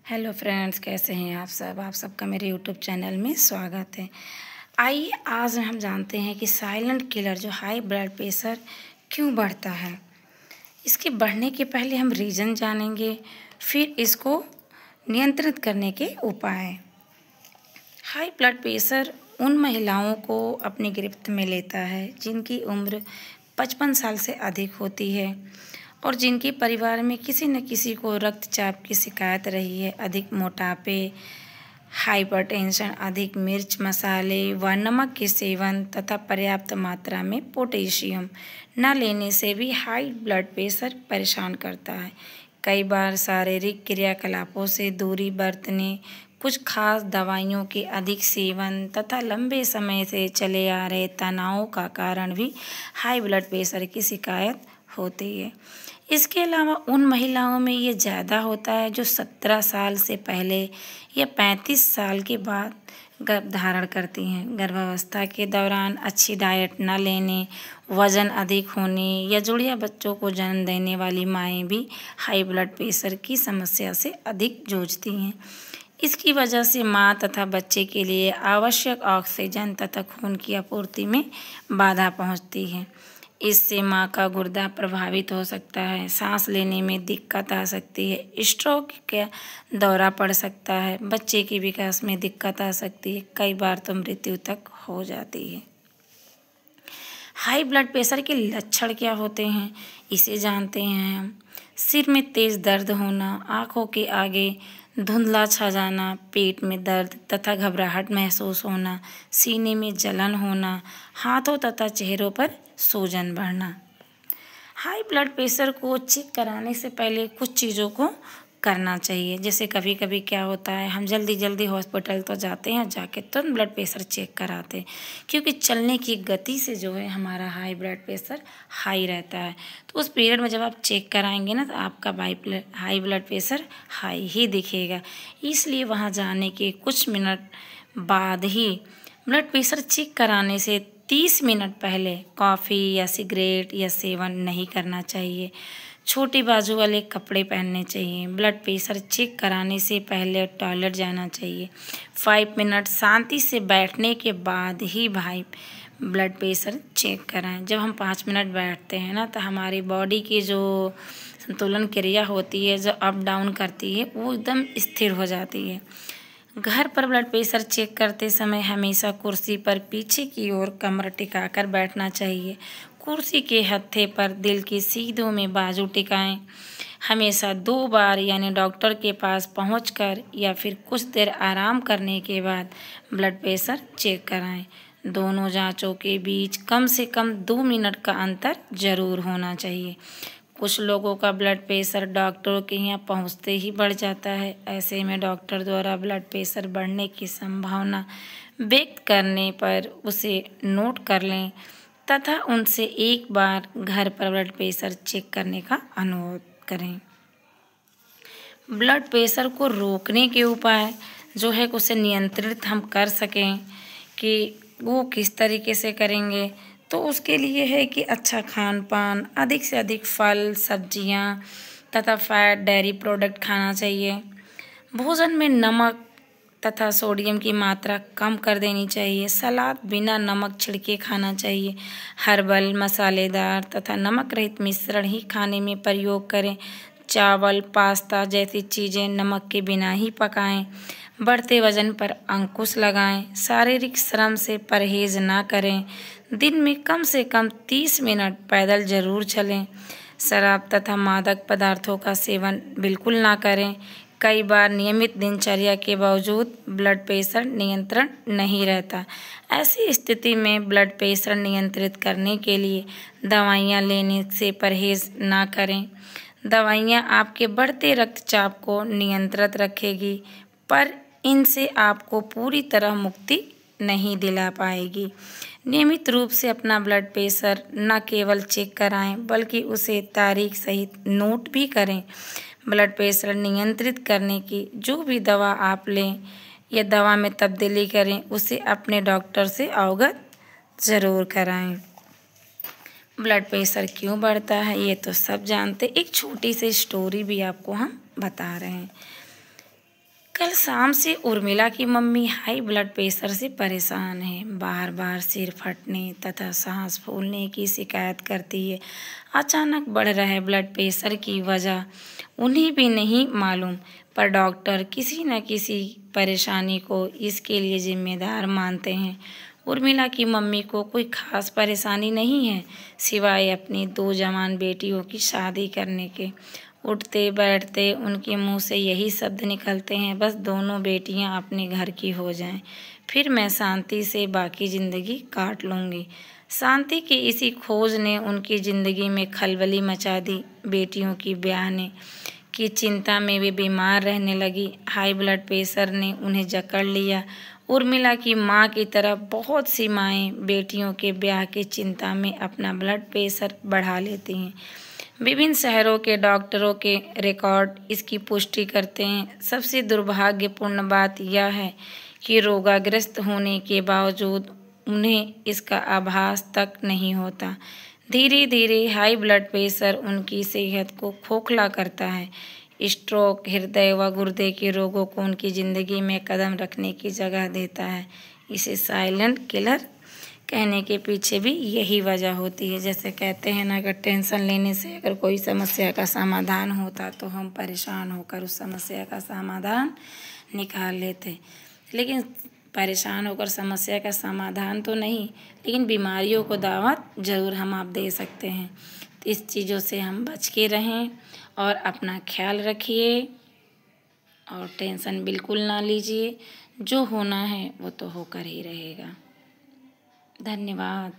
Hello friends, कैसे हैं आप सबका मेरे यूट्यूब चैनल में स्वागत है। आइए आज हम जानते हैं कि साइलेंट किलर जो हाई ब्लड प्रेशर क्यों बढ़ता है। इसके बढ़ने के पहले हम रीज़न जानेंगे, फिर इसको नियंत्रित करने के उपाय। हाई ब्लड प्रेशर उन महिलाओं को अपनी गिरफ्त में लेता है जिनकी उम्र 55 साल से अधिक होती है और जिनके परिवार में किसी न किसी को रक्तचाप की शिकायत रही है। अधिक मोटापे, हाइपरटेंशन, अधिक मिर्च मसाले व नमक के सेवन तथा पर्याप्त मात्रा में पोटेशियम न लेने से भी हाई ब्लड प्रेशर परेशान करता है। कई बार शारीरिक क्रियाकलापों से दूरी बरतने, कुछ खास दवाइयों के अधिक सेवन तथा लंबे समय से चले आ रहे तनाव का कारण भी हाई ब्लड प्रेशर की शिकायत होती है। इसके अलावा उन महिलाओं में ये ज़्यादा होता है जो 17 साल से पहले या 35 साल के बाद गर्भ धारण करती हैं। गर्भावस्था के दौरान अच्छी डाइट न लेने, वज़न अधिक होने या जुड़िया बच्चों को जन्म देने वाली माएँ भी हाई ब्लड प्रेशर की समस्या से अधिक जूझती हैं। इसकी वजह से माँ तथा बच्चे के लिए आवश्यक ऑक्सीजन तथा खून की आपूर्ति में बाधा पहुँचती है। इससे माँ का गुर्दा प्रभावित हो सकता है, सांस लेने में दिक्कत आ सकती है, स्ट्रोक का दौरा पड़ सकता है, बच्चे के विकास में दिक्कत आ सकती है, कई बार तो मृत्यु तक हो जाती है। हाई ब्लड प्रेशर के लक्षण क्या होते हैं, इसे जानते हैं हम। सिर में तेज़ दर्द होना, आँखों के आगे धुंधला छा जाना, पेट में दर्द तथा घबराहट महसूस होना, सीने में जलन होना, हाथों तथा चेहरों पर सूजन बढ़ना। हाई ब्लड प्रेशर को चेक कराने से पहले कुछ चीज़ों को करना चाहिए। जैसे कभी कभी क्या होता है, हम जल्दी हॉस्पिटल तो जाते हैं और जाके तुरंत ब्लड प्रेशर चेक कराते हैं, क्योंकि चलने की गति से जो है हमारा हाई ब्लड प्रेशर हाई रहता है। तो उस पीरियड में जब आप चेक कराएंगे ना, तो आपका हाई ब्लड प्रेशर हाई ही दिखेगा। इसलिए वहाँ जाने के कुछ मिनट बाद ही ब्लड प्रेशर चेक कराने से 30 मिनट पहले कॉफ़ी या सिगरेट या सेवन नहीं करना चाहिए। छोटे बाजू वाले कपड़े पहनने चाहिए। ब्लड प्रेशर चेक कराने से पहले टॉयलेट जाना चाहिए। 5 मिनट शांति से बैठने के बाद ही भाई ब्लड प्रेशर चेक कराएं। जब हम 5 मिनट बैठते हैं ना, तो हमारी बॉडी की जो संतुलन क्रिया होती है, जो अप डाउन करती है, वो एकदम स्थिर हो जाती है। घर पर ब्लड प्रेशर चेक करते समय हमेशा कुर्सी पर पीछे की ओर कमर टिकाकर बैठना चाहिए। कुर्सी के हत्थे पर दिल की सीधों में बाजू टिकाएं। हमेशा 2 बार यानी डॉक्टर के पास पहुंचकर या फिर कुछ देर आराम करने के बाद ब्लड प्रेशर चेक कराएं। दोनों जांचों के बीच कम से कम 2 मिनट का अंतर जरूर होना चाहिए। कुछ लोगों का ब्लड प्रेशर डॉक्टरों के यहाँ पहुँचते ही बढ़ जाता है। ऐसे में डॉक्टर द्वारा ब्लड प्रेशर बढ़ने की संभावना व्यक्त करने पर उसे नोट कर लें तथा उनसे एक बार घर पर ब्लड प्रेशर चेक करने का अनुरोध करें। ब्लड प्रेशर को रोकने के उपाय जो है उसे नियंत्रित हम कर सकें कि वो किस तरीके से करेंगे, तो उसके लिए है कि अच्छा खान पान, अधिक से अधिक फल, सब्जियां तथा फैट, डेयरी प्रोडक्ट खाना चाहिए। भोजन में नमक तथा सोडियम की मात्रा कम कर देनी चाहिए। सलाद बिना नमक छिड़के खाना चाहिए। हर्बल, मसालेदार तथा नमक रहित मिश्रण ही खाने में प्रयोग करें। चावल, पास्ता जैसी चीज़ें नमक के बिना ही पकाएं। बढ़ते वजन पर अंकुश लगाएं। शारीरिक श्रम से परहेज ना करें। दिन में कम से कम 30 मिनट पैदल जरूर चलें। शराब तथा मादक पदार्थों का सेवन बिल्कुल ना करें। कई बार नियमित दिनचर्या के बावजूद ब्लड प्रेशर नियंत्रण नहीं रहता। ऐसी स्थिति में ब्लड प्रेशर नियंत्रित करने के लिए दवाइयाँ लेने से परहेज ना करें। दवाइयाँ आपके बढ़ते रक्तचाप को नियंत्रित रखेगी, पर इनसे आपको पूरी तरह मुक्ति नहीं दिला पाएगी। नियमित रूप से अपना ब्लड प्रेशर न केवल चेक कराएं, बल्कि उसे तारीख सहित नोट भी करें। ब्लड प्रेशर नियंत्रित करने की जो भी दवा आप लें या दवा में तब्दीली करें, उसे अपने डॉक्टर से अवगत ज़रूर कराएं। ब्लड प्रेशर क्यों बढ़ता है ये तो सब जानते। एक छोटी सी स्टोरी भी आपको हम बता रहे हैं। कल शाम से उर्मिला की मम्मी हाई ब्लड प्रेशर से परेशान है। बार बार सिर फटने तथा सांस फूलने की शिकायत करती है। अचानक बढ़ रहे ब्लड प्रेशर की वजह उन्हें भी नहीं मालूम, पर डॉक्टर किसी न किसी परेशानी को इसके लिए जिम्मेदार मानते हैं। उर्मिला की मम्मी को कोई खास परेशानी नहीं है, सिवाय अपनी 2 जवान बेटियों की शादी करने के। उठते बैठते उनके मुंह से यही शब्द निकलते हैं, बस दोनों बेटियां अपने घर की हो जाएं, फिर मैं शांति से बाकी ज़िंदगी काट लूँगी। शांति की इसी खोज ने उनकी ज़िंदगी में खलबली मचा दी। बेटियों की ब्याहने की चिंता में वे बीमार रहने लगी। हाई ब्लड प्रेशर ने उन्हें जकड़ लिया। उर्मिला की माँ की तरह बहुत सी माएँ बेटियों के ब्याह की चिंता में अपना ब्लड प्रेशर बढ़ा लेती हैं। विभिन्न शहरों के डॉक्टरों के रिकॉर्ड इसकी पुष्टि करते हैं। सबसे दुर्भाग्यपूर्ण बात यह है कि रोगाग्रस्त होने के बावजूद उन्हें इसका आभास तक नहीं होता। धीरे धीरे हाई ब्लड प्रेशर उनकी सेहत को खोखला करता है। स्ट्रोक, हृदय व गुर्दे के रोगों को उनकी ज़िंदगी में कदम रखने की जगह देता है। इसे साइलेंट किलर कहने के पीछे भी यही वजह होती है। जैसे कहते हैं ना, अगर टेंशन लेने से अगर कोई समस्या का समाधान होता तो हम परेशान होकर उस समस्या का समाधान निकाल लेते, लेकिन परेशान होकर समस्या का समाधान तो नहीं, लेकिन बीमारियों को दावत ज़रूर हम आप दे सकते हैं। तो इस चीज़ों से हम बच के रहें और अपना ख्याल रखिए और टेंशन बिल्कुल ना लीजिए। जो होना है वो तो होकर ही रहेगा। धन्यवाद।